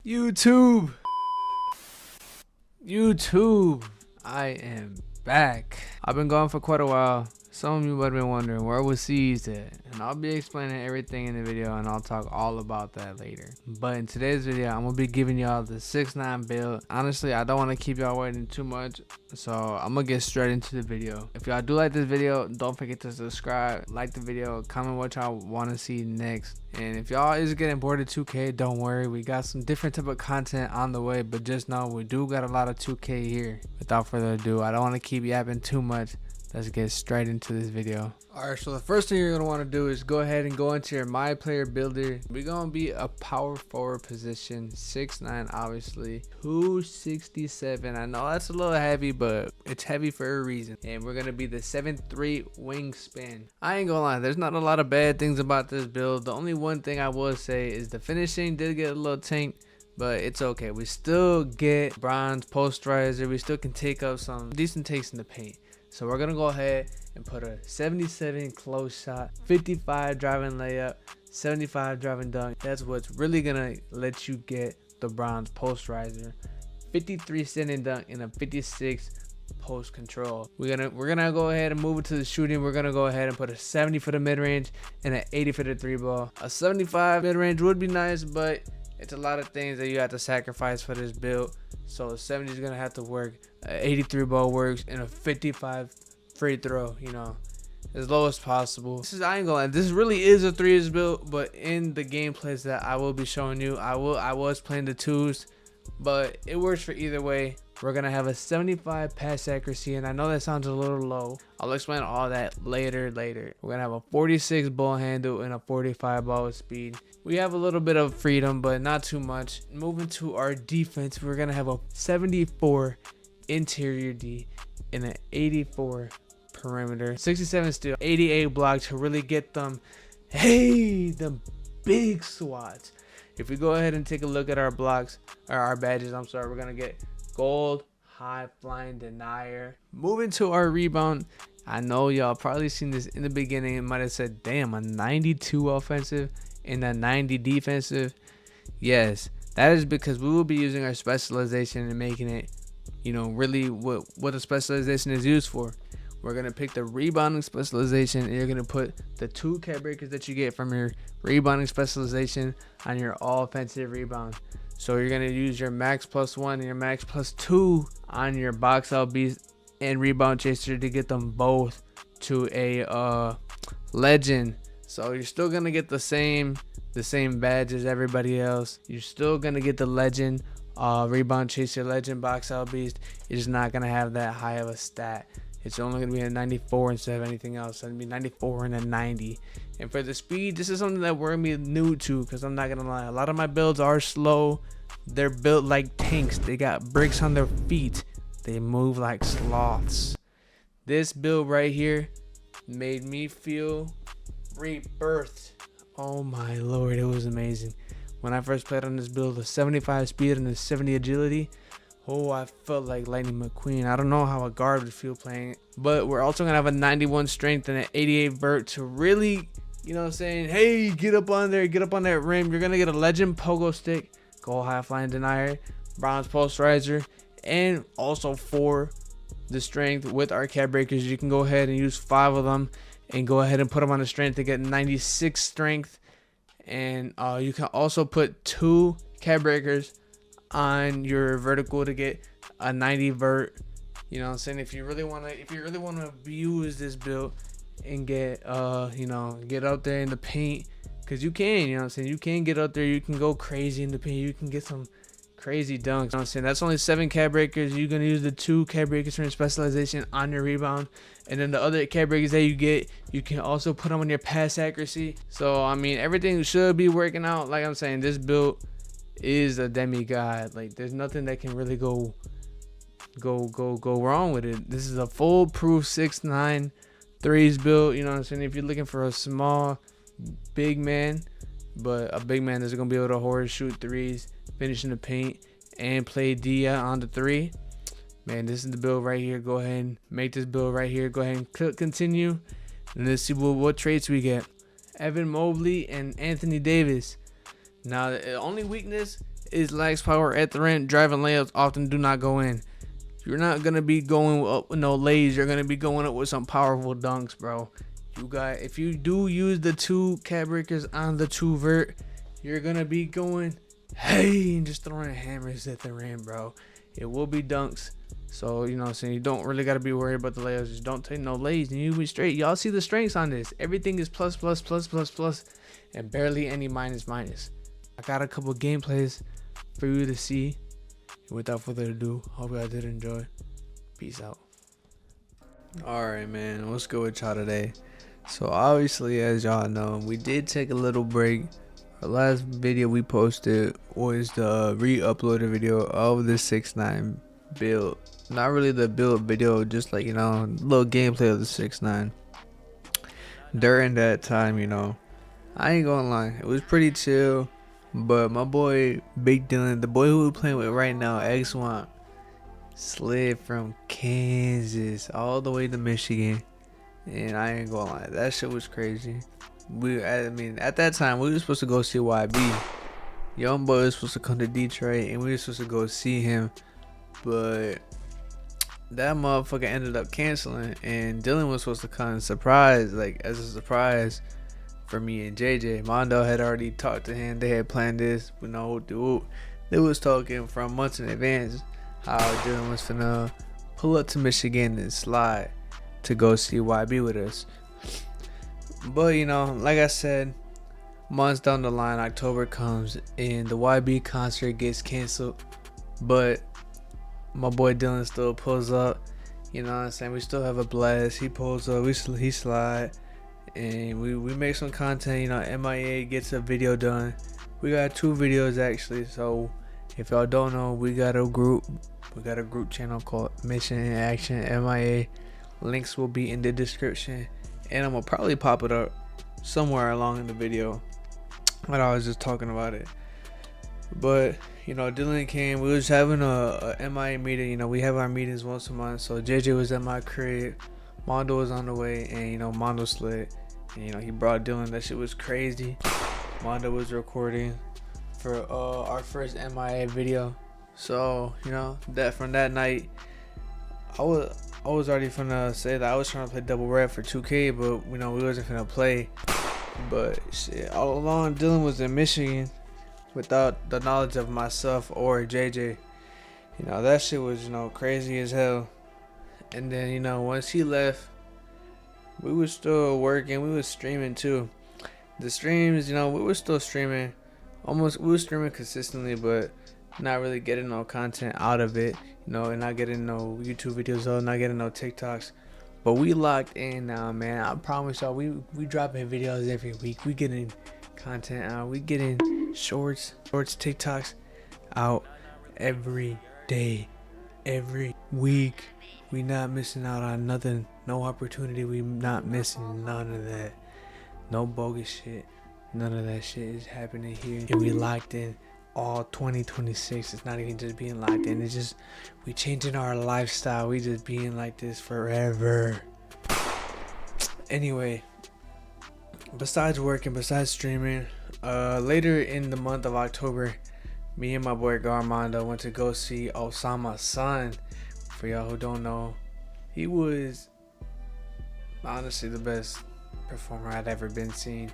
YouTube, I am back. I've been gone for quite a while. Some of you might have been wondering where was Seized at, and I'll be explaining everything in the video, and I'll talk all about that later. But in today's video, I'm gonna be giving y'all the 6ix9ine build. Honestly, I don't want to keep y'all waiting too much, so I'm gonna get straight into the video. If y'all do like this video, don't forget to subscribe, like the video, comment what y'all want to see next. And if y'all is getting bored of 2K, don't worry, we got some different type of content on the way, but just know we do got a lot of 2K here. Without further ado, I don't want to keep yapping too much. Let's get straight into this video. Alright, so the first thing you're going to want to do is go ahead and go into your My Player Builder. We're going to be a power forward position, 6'9", obviously, 267. I know that's a little heavy, but it's heavy for a reason. And we're going to be the 7'3" wingspan. I ain't gonna lie, there's not a lot of bad things about this build. The only one thing I will say is the finishing did get a little tanked, but it's okay. We still get bronze posterizer. We still can take up some decent takes in the paint. So we're gonna go ahead and put a 77 close shot, 55 driving layup, 75 driving dunk. That's what's really gonna let you get the bronze posterizer, 53 standing dunk, and a 56 post control. We're gonna go ahead and move it to the shooting. We're gonna go ahead and put a 70 for the mid range and an 80 for the 3-ball. A 75 mid range would be nice, but it's a lot of things that you have to sacrifice for this build. So 70 is gonna have to work. 83 ball works, and a 55 free throw, you know, as low as possible. I ain't gonna lie, this really is a 3s build, but in the gameplays that I will be showing you, I was playing the 2s, but it works for either way. We're gonna have a 75 pass accuracy, and I know that sounds a little low. I'll explain all that later. We're gonna have a 46 ball handle and a 45 ball speed. We have a little bit of freedom, but not too much. Moving to our defense, we're gonna have a 74 interior D and an 84 perimeter, 67 steal, 88 block to really get them, them big swats. If we go ahead and take a look at our blocks, or our badges, I'm sorry, we're gonna get gold, high flying denier. Moving to our rebound, I know y'all probably seen this in the beginning. It might have said, damn, a 92 offensive and a 90 defensive. Yes, that is because we will be using our specialization and making it, you know, really what the specialization is used for. We're gonna pick the rebounding specialization, and you're gonna put the 2 cat breakers that you get from your rebounding specialization on your all offensive rebound. So you're gonna use your max +1 and your max +2 on your box out beast and rebound chaser to get them both to a legend. So you're still gonna get the same badge as everybody else. You're still gonna get the legend rebound chaser, legend, box out beast. You're just not gonna have that high of a stat. It's only gonna be a 94 instead of anything else. It's gonna be 94 and a 90. And for the speed, this is something that we're gonna be new to, because I'm not gonna lie, a lot of my builds are slow. They're built like tanks. They got bricks on their feet. They move like sloths. This build right here made me feel rebirthed. Oh my lord, it was amazing. When I first played on this build, a 75 speed and a 70 agility, oh, I felt like Lightning McQueen. I don't know how a guard would feel playing it. But we're also going to have a 91 strength and an 88 vert to really, you know what I'm saying, hey, get up on there, get up on that rim. You're going to get a legend pogo stick, goal high flying denier, bronze posterizer, and also for the strength with our cat breakers. You can go ahead and use 5 of them and go ahead and put them on the strength to get 96 strength. And you can also put 2 cat breakers on your vertical to get a 90 vert. You know what I'm saying? If you really want to abuse this build and get you know, get out there in the paint, because you can, you know what I'm saying, you can get out there, you can go crazy in the paint, you can get some crazy dunks. You know what I'm saying? That's only 7 cat breakers. You're gonna use the 2 cat breakers from your specialization on your rebound, and then the other cat breakers that you get, you can also put them on your pass accuracy. So I mean, everything should be working out. Like I'm saying, this build is a demigod. Like, there's nothing that can really go wrong with it. This is a foolproof 6'9" 3s build. You know what I'm saying? If you're looking for a small big man, but a big man that's gonna be able to horse shoot 3s, finish in the paint, and play D on the 3, man, this is the build right here. Go ahead and make this build right here. Go ahead and click continue, and let's see what traits we get. Evan Mobley and Anthony Davis. Now the only weakness is lax power at the rim. Driving layups often do not go in. You're not gonna be going up with no lays. You're gonna be going up with some powerful dunks, bro. If you do use the 2 cat breakers on the 2 vert, you're gonna be going hey and just throwing hammers at the rim, bro. It will be dunks. So, you know what I'm saying, you don't really got to be worried about the layups. Just don't take no lays and you be straight. Y'all see the strengths on this. Everything is plus, plus, plus, plus, plus, and barely any minus, minus. I got a couple gameplays for you to see. And without further ado, hope y'all did enjoy. Peace out. Alright, man, what's good with y'all today? So, obviously, as y'all know, we did take a little break. The last video we posted was the re-uploaded video of the 6ix9ine build. Not really the build video, just like, you know, a little gameplay of the 6ix9ine. During that time, you know, I ain't gonna lie, it was pretty chill. But my boy Big Dylan, the boy who we're playing with right now, X-Swamp, slid from Kansas all the way to Michigan. And I ain't gonna lie, that shit was crazy. At that time, we were supposed to go see YB. Young boy was supposed to come to Detroit, and we were supposed to go see him. But that motherfucker ended up canceling, and Dylan was supposed to come as a surprise for me and JJ. Mondo had already talked to him. They had planned this. You know, dude, they was talking from months in advance how Dylan was finna pull up to Michigan and slide to go see YB with us. But, you know, like I said, months down the line, October comes and the YB concert gets canceled. But my boy Dylan still pulls up. You know what I'm saying? We still have a blast. He pulls up, he slide, and we make some content. You know, MIA gets a video done. We got 2 videos actually. So if y'all don't know, we got a group channel called Mission in Action MIA. Links will be in the description, and I'm gonna probably pop it up somewhere along in the video when I was just talking about it. But, you know, Dylan came. We was having a MIA meeting. You know, we have our meetings once a month. So JJ was at my crib, Mondo was on the way, and, you know, Mondo slid, and, you know, he brought Dylan. That shit was crazy. Mondo was recording for our first MIA video. So, you know, that from that night, I was already finna say that I was trying to play double red for 2K, but, you know, we wasn't finna play. But shit, all along Dylan was in Michigan without the knowledge of myself or JJ. You know, that shit was, you know, crazy as hell. And then, you know, once he left, we were still working. We was streaming too. The streams, you know, we were still streaming. We were streaming consistently, but not really getting no content out of it. You know, and not getting no YouTube videos out, not getting no TikToks. But we locked in now, man. I promise y'all, we dropping videos every week. We getting content out. We getting shorts, TikToks out every day, every week. We not missing out on nothing. No opportunity. We not missing none of that. No bogus shit. None of that shit is happening here. And we locked in all 2026. It's not even just being locked in. It's just we changing our lifestyle. We just being like this forever. Anyway, besides working, besides streaming, later in the month of October, me and my boy Garmondo went to go see Osama's son. For y'all who don't know, he was honestly the best performer I'd ever been seen.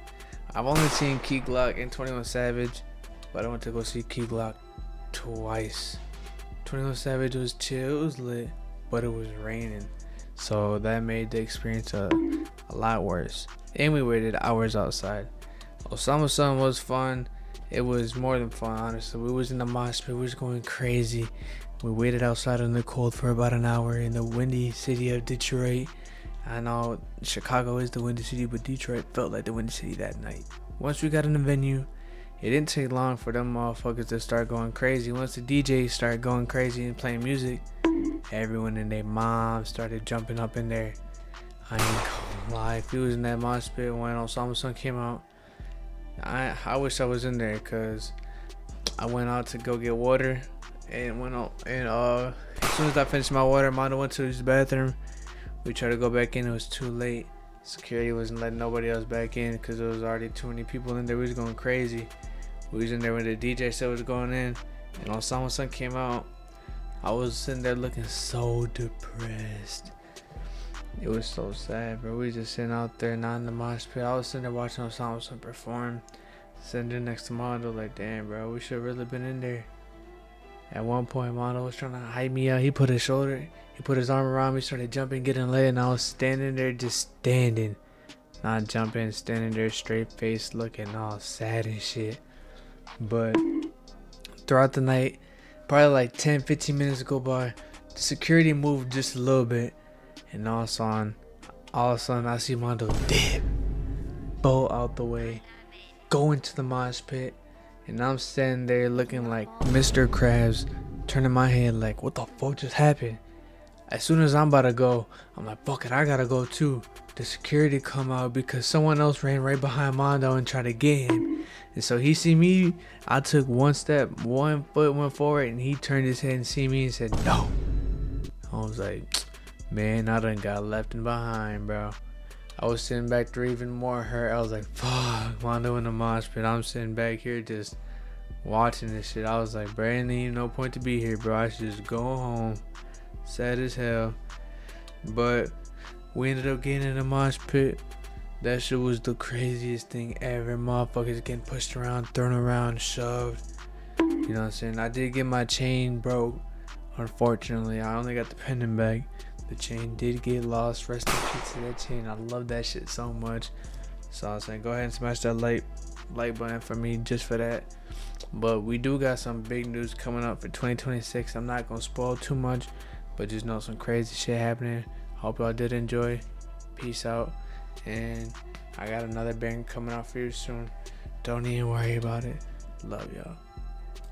I've only seen Key Glock and 21 Savage, but I went to go see Key Glock twice. 21 Savage was chill, it was lit, but it was raining, so that made the experience a lot worse. And we waited hours outside. Osama's son was fun. It was more than fun, honestly. We was in the mosh pit, we was going crazy. We waited outside in the cold for about an hour in the windy city of Detroit. I know Chicago is the windy city, but Detroit felt like the windy city that night. Once we got in the venue, it didn't take long for them motherfuckers to start going crazy. Once the DJ started going crazy and playing music, everyone and their mom started jumping up in there. I ain't gonna lie, if he was in that mosh pit when Osama's son came out, I wish I was in there, because I went out to go get water, and as soon as I finished my water, Mondo went to his bathroom. We tried to go back in, it was too late. Security wasn't letting nobody else back in because there was already too many people in there. We was going crazy. We was in there when the DJ set was going in, and Osama Sun came out. I was sitting there looking so depressed. It was so sad, bro. We just sitting out there, not in the mosh pit. I was sitting there watching Osama Sun perform, sitting there next to Mondo, like, damn, bro, we should have really been in there. At one point, Mondo was trying to hype me up. He put his arm around me, started jumping, getting lit, and I was standing there, just standing, not jumping, standing there, straight face, looking all sad and shit. But throughout the night, probably like 10-15 minutes go by, the security moved just a little bit, and all of a sudden I see Mondo dip, bolt out the way, go into the mosh pit, and I'm standing there looking like Mr. Krabs, turning my head like, what the fuck just happened? As soon as I'm about to go, I'm like, fuck it, I gotta go too. The security come out because someone else ran right behind Mondo and tried to get him. And so he see me, I took one step, 1 foot went forward, and he turned his head and see me and said, no. I was like, man, I done got left behind, bro. I was sitting back there even more hurt. I was like, fuck, Mondo in the mosh pit. I'm sitting back here just watching this shit. I was like, bro, ain't even no point to be here, bro. I should just go home. Sad as hell. But we ended up getting in the mosh pit. That shit was the craziest thing ever. Motherfuckers getting pushed around, thrown around, shoved. You know what I'm saying? I did get my chain broke. Unfortunately, I only got the pendant back. The chain did get lost. Rest in peace to that chain. I love that shit so much. So I was saying, go ahead and smash that like button for me just for that. But we do got some big news coming up for 2026. I'm not gonna spoil too much, but just know some crazy shit happening. Hope y'all did enjoy. Peace out. And I got another bang coming out for you soon. Don't even worry about it. Love y'all.